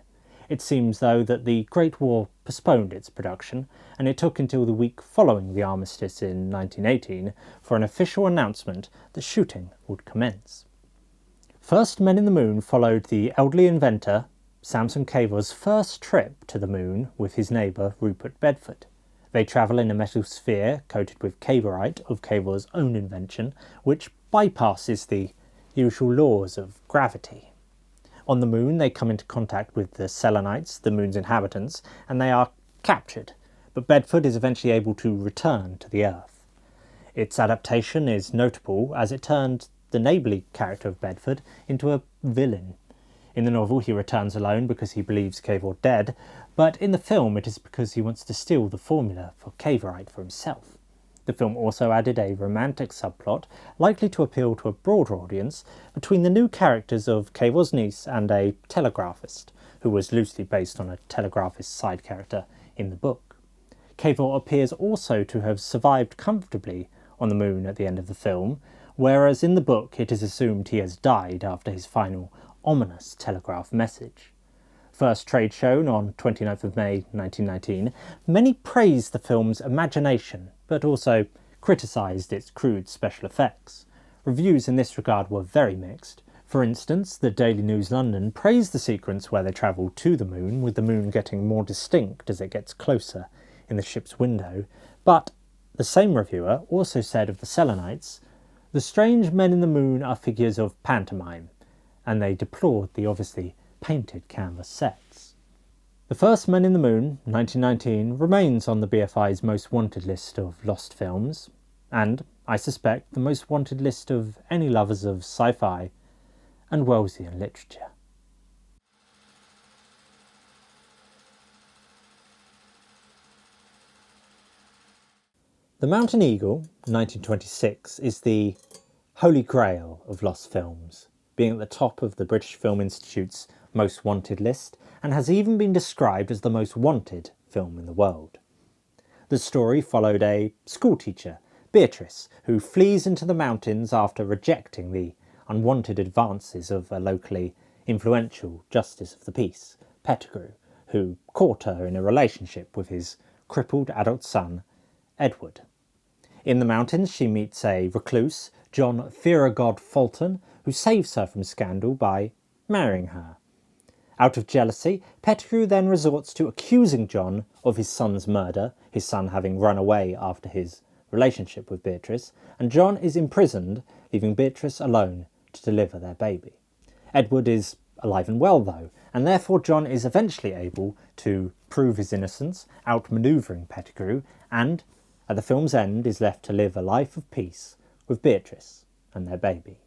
It seems, though, that the Great War postponed its production, and it took until the week following the armistice in 1918 for an official announcement that shooting would commence. First Men in the Moon followed the elderly inventor, Samson Cavor's first trip to the moon with his neighbour Rupert Bedford. They travel in a metal sphere coated with cavorite of Cavor's own invention, which bypasses the usual laws of gravity. On the moon, they come into contact with the Selenites, the moon's inhabitants, and they are captured, but Bedford is eventually able to return to the Earth. Its adaptation is notable as it turned the neighbourly character of Bedford into a villain. In the novel, he returns alone because he believes Cavor dead, but in the film it is because he wants to steal the formula for cavorite for himself. The film also added a romantic subplot, likely to appeal to a broader audience, between the new characters of Cavor's niece and a telegraphist, who was loosely based on a telegraphist's side character in the book. Cavor appears also to have survived comfortably on the moon at the end of the film, whereas in the book it is assumed he has died after his final ominous telegraph message. First trade shown on 29th of May 1919, many praised the film's imagination, but also criticised its crude special effects. Reviews in this regard were very mixed. For instance, the Daily News London praised the sequence where they travel to the moon, with the moon getting more distinct as it gets closer in the ship's window, but the same reviewer also said of the Selenites, "The strange men in the moon are figures of pantomime," and they deplored the obviously painted canvas sets. The First Men in the Moon, 1919, remains on the BFI's most wanted list of lost films, and, I suspect, the most wanted list of any lovers of sci-fi and Wellsian literature. The Mountain Eagle, 1926, is the holy grail of lost films, being at the top of the British Film Institute's most wanted list, and has even been described as the most wanted film in the world. The story followed a schoolteacher, Beatrice, who flees into the mountains after rejecting the unwanted advances of a locally influential justice of the peace, Pettigrew, who caught her in a relationship with his crippled adult son, Edward. In the mountains she meets a recluse, John Fear-o-God Fulton, who saves her from scandal by marrying her. Out of jealousy, Pettigrew then resorts to accusing John of his son's murder, his son having run away after his relationship with Beatrice, and John is imprisoned, leaving Beatrice alone to deliver their baby. Edward is alive and well, though, and therefore John is eventually able to prove his innocence, outmanoeuvring Pettigrew, and, at the film's end, is left to live a life of peace with Beatrice and their baby.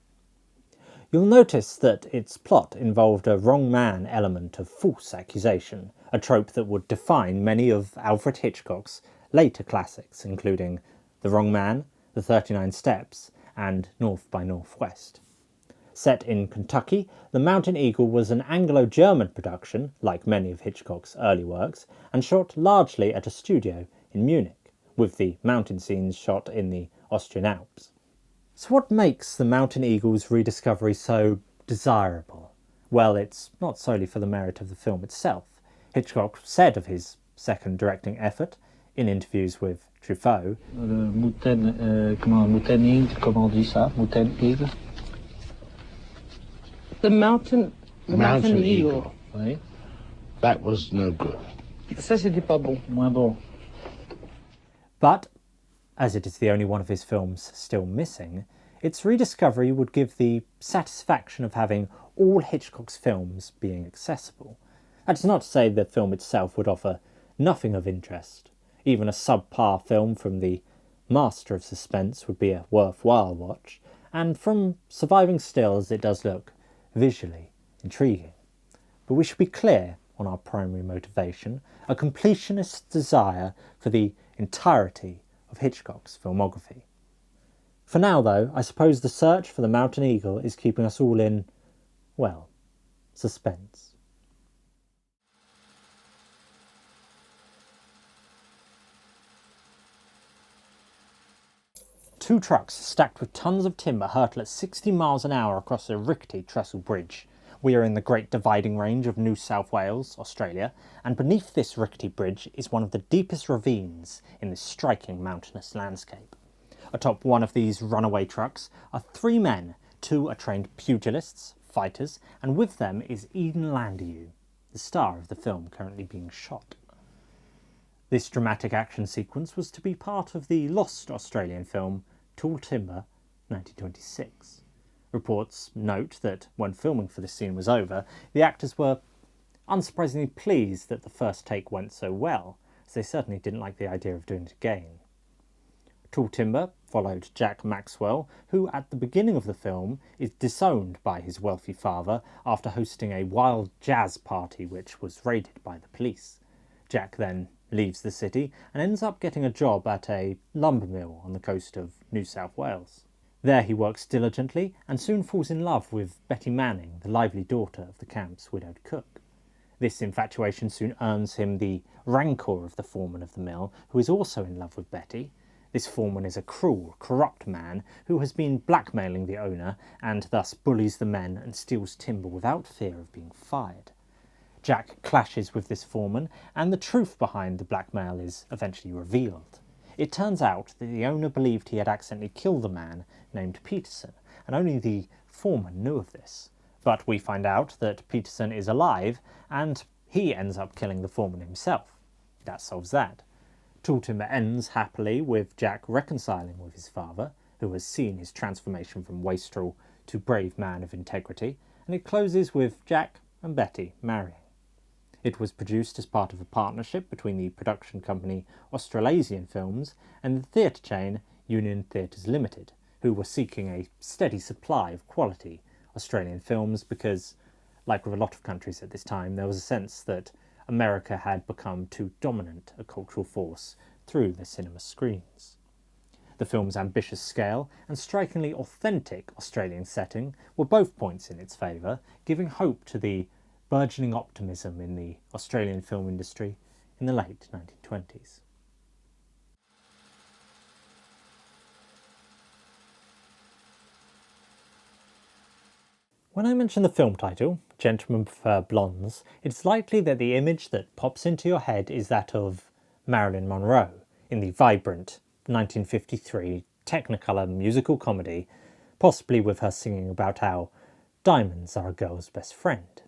You'll notice that its plot involved a wrong man element of false accusation, a trope that would define many of Alfred Hitchcock's later classics, including The Wrong Man, The 39 Steps, and North by Northwest. Set in Kentucky, The Mountain Eagle was an Anglo-German production, like many of Hitchcock's early works, and shot largely at a studio in Munich, with the mountain scenes shot in the Austrian Alps. So what makes The Mountain Eagle's rediscovery so desirable? Well, it's not solely for the merit of the film itself. Hitchcock said of his second directing effort, in interviews with Truffaut, The Mountain Eagle. Right? That was no good. Ça, c'était pas bon. Moins bon. But, as it is the only one of his films still missing, its rediscovery would give the satisfaction of having all Hitchcock's films being accessible. That is not to say the film itself would offer nothing of interest. Even a subpar film from the master of suspense would be a worthwhile watch, and from surviving stills it does look visually intriguing. But we should be clear on our primary motivation, a completionist desire for the entirety of Hitchcock's filmography. For now, though, I suppose the search for the mountain eagle is keeping us all in, well, suspense. Two trucks stacked with tons of timber hurtle at 60 miles an hour across a rickety trestle bridge. We are in the Great Dividing Range of New South Wales, Australia, and beneath this rickety bridge is one of the deepest ravines in this striking mountainous landscape. Atop one of these runaway trucks are three men. Two are trained pugilists, fighters, and with them is Eden Landau, the star of the film currently being shot. This dramatic action sequence was to be part of the lost Australian film Tall Timber 1926. Reports note that when filming for this scene was over, the actors were unsurprisingly pleased that the first take went so well, as they certainly didn't like the idea of doing it again. Tall Timber followed Jack Maxwell, who at the beginning of the film is disowned by his wealthy father after hosting a wild jazz party which was raided by the police. Jack then leaves the city and ends up getting a job at a lumber mill on the coast of New South Wales. There he works diligently and soon falls in love with Betty Manning, the lively daughter of the camp's widowed cook. This infatuation soon earns him the rancour of the foreman of the mill, who is also in love with Betty. This foreman is a cruel, corrupt man who has been blackmailing the owner and thus bullies the men and steals timber without fear of being fired. Jack clashes with this foreman, and the truth behind the blackmail is eventually revealed. It turns out that the owner believed he had accidentally killed a man named Peterson, and only the foreman knew of this. But we find out that Peterson is alive, and he ends up killing the foreman himself. That solves that. Tall Timber ends happily with Jack reconciling with his father, who has seen his transformation from wastrel to brave man of integrity, and it closes with Jack and Betty marrying. It was produced as part of a partnership between the production company Australasian Films and the theatre chain Union Theatres Limited, who were seeking a steady supply of quality Australian films because, like with a lot of countries at this time, there was a sense that America had become too dominant a cultural force through the cinema screens. The film's ambitious scale and strikingly authentic Australian setting were both points in its favour, giving hope to the burgeoning optimism in the Australian film industry in the late 1920s. When I mention the film title, Gentlemen Prefer Blondes, it's likely that the image that pops into your head is that of Marilyn Monroe in the vibrant 1953 Technicolor musical comedy, possibly with her singing about how diamonds are a girl's best friend.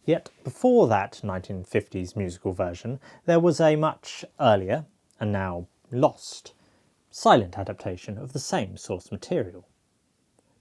Yet before that 1950s musical version, there was a much earlier, and now lost, silent adaptation of the same source material.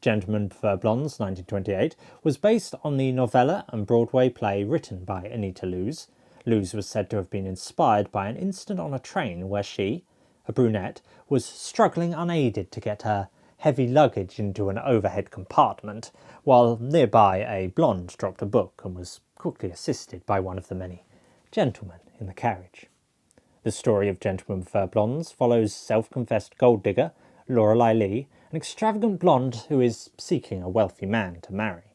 Gentlemen Prefer Blondes 1928 was based on the novella and Broadway play written by Anita Loos. Loos was said to have been inspired by an incident on a train where she, a brunette, was struggling unaided to get her heavy luggage into an overhead compartment, while nearby a blonde dropped a book and was quickly assisted by one of the many gentlemen in the carriage. The story of Gentlemen Prefer Blondes follows self-confessed gold digger Lorelei Lee, an extravagant blonde who is seeking a wealthy man to marry.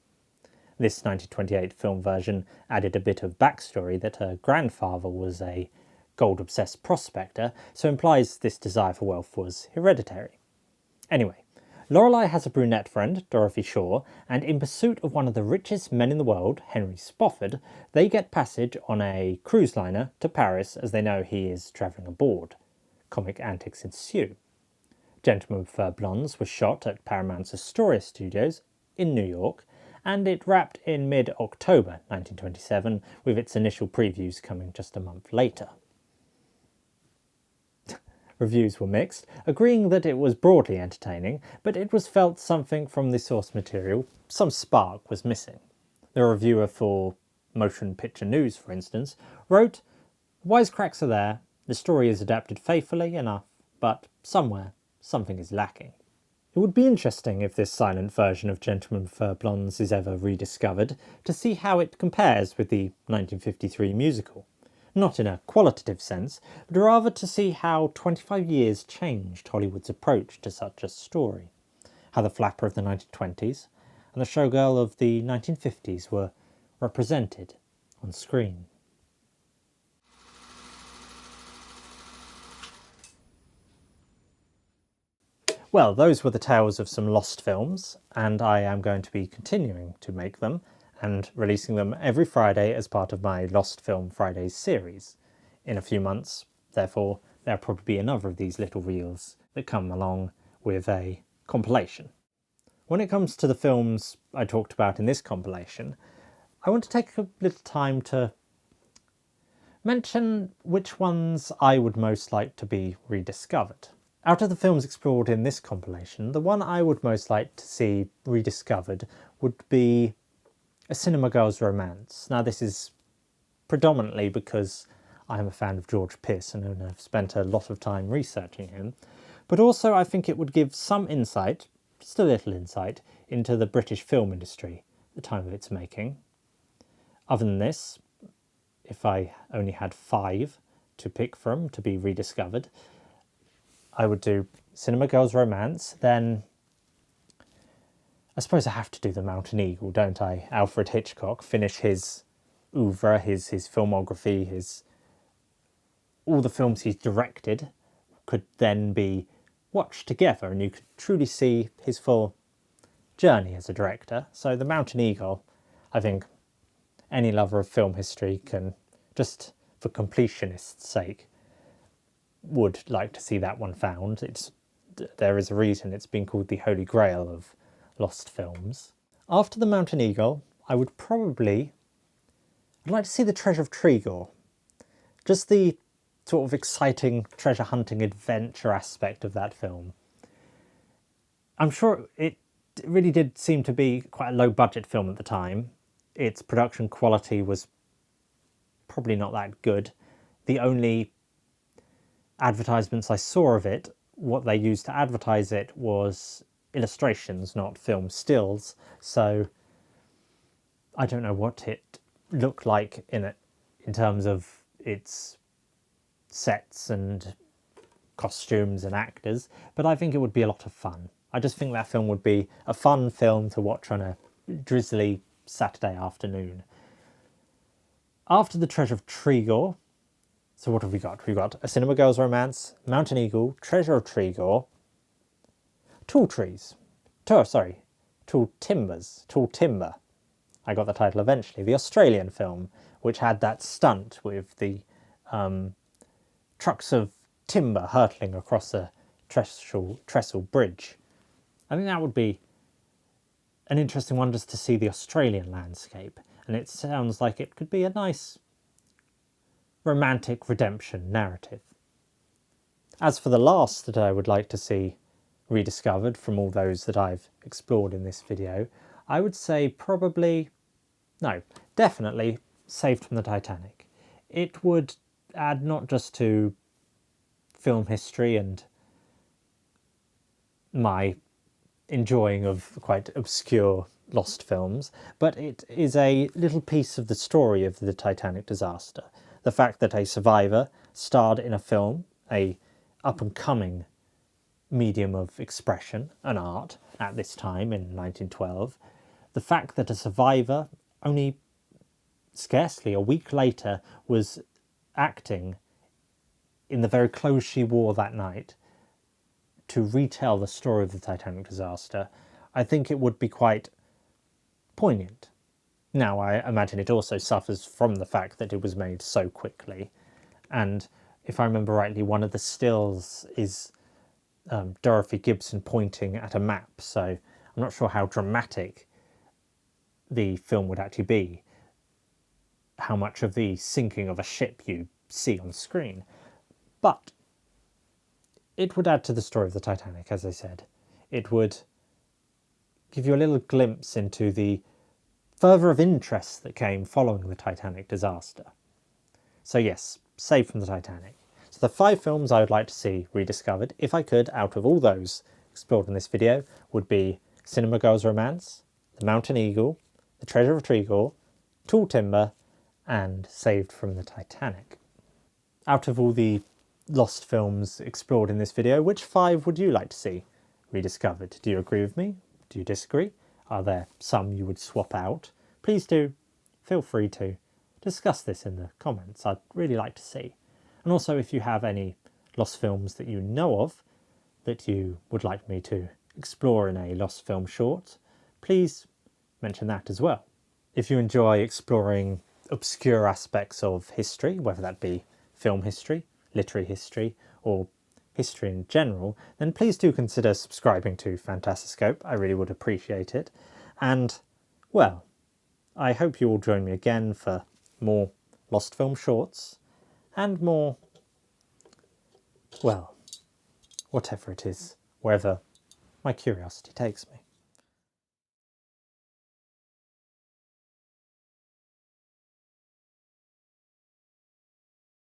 This 1928 film version added a bit of backstory that her grandfather was a gold-obsessed prospector, so implies this desire for wealth was hereditary. Anyway, Lorelei has a brunette friend, Dorothy Shaw, and in pursuit of one of the richest men in the world, Henry Spofford, they get passage on a cruise liner to Paris as they know he is travelling aboard. Comic antics ensue. Gentlemen Prefer Blondes was shot at Paramount's Astoria Studios in New York, and it wrapped in mid-October 1927, with its initial previews coming just a month later. Reviews were mixed, agreeing that it was broadly entertaining, but it was felt something from the source material, some spark was missing. The reviewer for Motion Picture News, for instance, wrote, "Wisecracks are there, the story is adapted faithfully enough, but somewhere something is lacking." It would be interesting if this silent version of Gentlemen Prefer Blondes is ever rediscovered, to see how it compares with the 1953 musical. Not in a qualitative sense, but rather to see how 25 years changed Hollywood's approach to such a story. How the flapper of the 1920s and the showgirl of the 1950s were represented on screen. Well, those were the tales of some lost films, and I am going to be continuing to make them and releasing them every Friday as part of my Lost Film Fridays series. In a few months, therefore, there'll probably be another of these little reels that come along with a compilation. When it comes to the films I talked about in this compilation, I want to take a little time to mention which ones I would most like to be rediscovered. Out of the films explored in this compilation, the one I would most like to see rediscovered would be A Cinema Girl's Romance. Now, this is predominantly because I am a fan of George Pearson and have spent a lot of time researching him, but also I think it would give some insight, just a little insight, into the British film industry at the time of its making. Other than this, if I only had 5 to pick from to be rediscovered, I would do Cinema Girl's Romance, then I suppose I have to do The Mountain Eagle, don't I? Alfred Hitchcock, finish his oeuvre, his filmography, all the films he's directed could then be watched together and you could truly see his full journey as a director. So The Mountain Eagle, I think any lover of film history can, just for completionist's sake, would like to see that one found. There is a reason it's been called the Holy Grail of lost films. After The Mountain Eagle, I'd like to see The Treasure of Tregore. Just the sort of exciting treasure hunting adventure aspect of that film. I'm sure it really did seem to be quite a low budget film at the time. Its production quality was probably not that good. The only advertisements I saw of it, what they used to advertise it was illustrations, not film stills, so I don't know what it looked like in it in terms of its sets and costumes and actors, but I think it would be a lot of fun. I just think that film would be a fun film to watch on a drizzly Saturday afternoon. After The Treasure of Tregore, so what have we got? We've got A Cinema Girl's Romance, Mountain Eagle, Treasure of Tregore, Tall Timber. I got the title eventually. The Australian film, which had that stunt with the trucks of timber hurtling across a trestle bridge. I think that would be an interesting one just to see the Australian landscape, and it sounds like it could be a nice romantic redemption narrative. As for the last that I would like to see rediscovered from all those that I've explored in this video, I would say definitely Saved from the Titanic. It would add not just to film history and my enjoying of quite obscure lost films, but it is a little piece of the story of the Titanic disaster. The fact that a survivor starred in a film, a up-and-coming medium of expression and art at this time in 1912, the fact that a survivor only scarcely a week later was acting in the very clothes she wore that night to retell the story of the Titanic disaster, I think it would be quite poignant. Now, I imagine it also suffers from the fact that it was made so quickly, and if I remember rightly, one of the stills is Dorothy Gibson pointing at a map, so I'm not sure how dramatic the film would actually be, how much of the sinking of a ship you see on screen. But it would add to the story of the Titanic, as I said. It would give you a little glimpse into the fervour of interest that came following the Titanic disaster. So yes, Saved from the Titanic. So the 5 films I would like to see rediscovered, if I could, out of all those explored in this video would be Cinema Girls Romance, The Mountain Eagle, The Treasure of Tregor, Tall Timber, and Saved from the Titanic. Out of all the lost films explored in this video, which 5 would you like to see rediscovered? Do you agree with me? Do you disagree? Are there some you would swap out? Please do feel free to discuss this in the comments. I'd really like to see. And also, if you have any lost films that you know of that you would like me to explore in a lost film short, please mention that as well. If you enjoy exploring obscure aspects of history, whether that be film history, literary history, or history in general, then please do consider subscribing to Phantasoscope. I really would appreciate it. And, well, I hope you will join me again for more lost film shorts and more, well, whatever it is, wherever my curiosity takes me.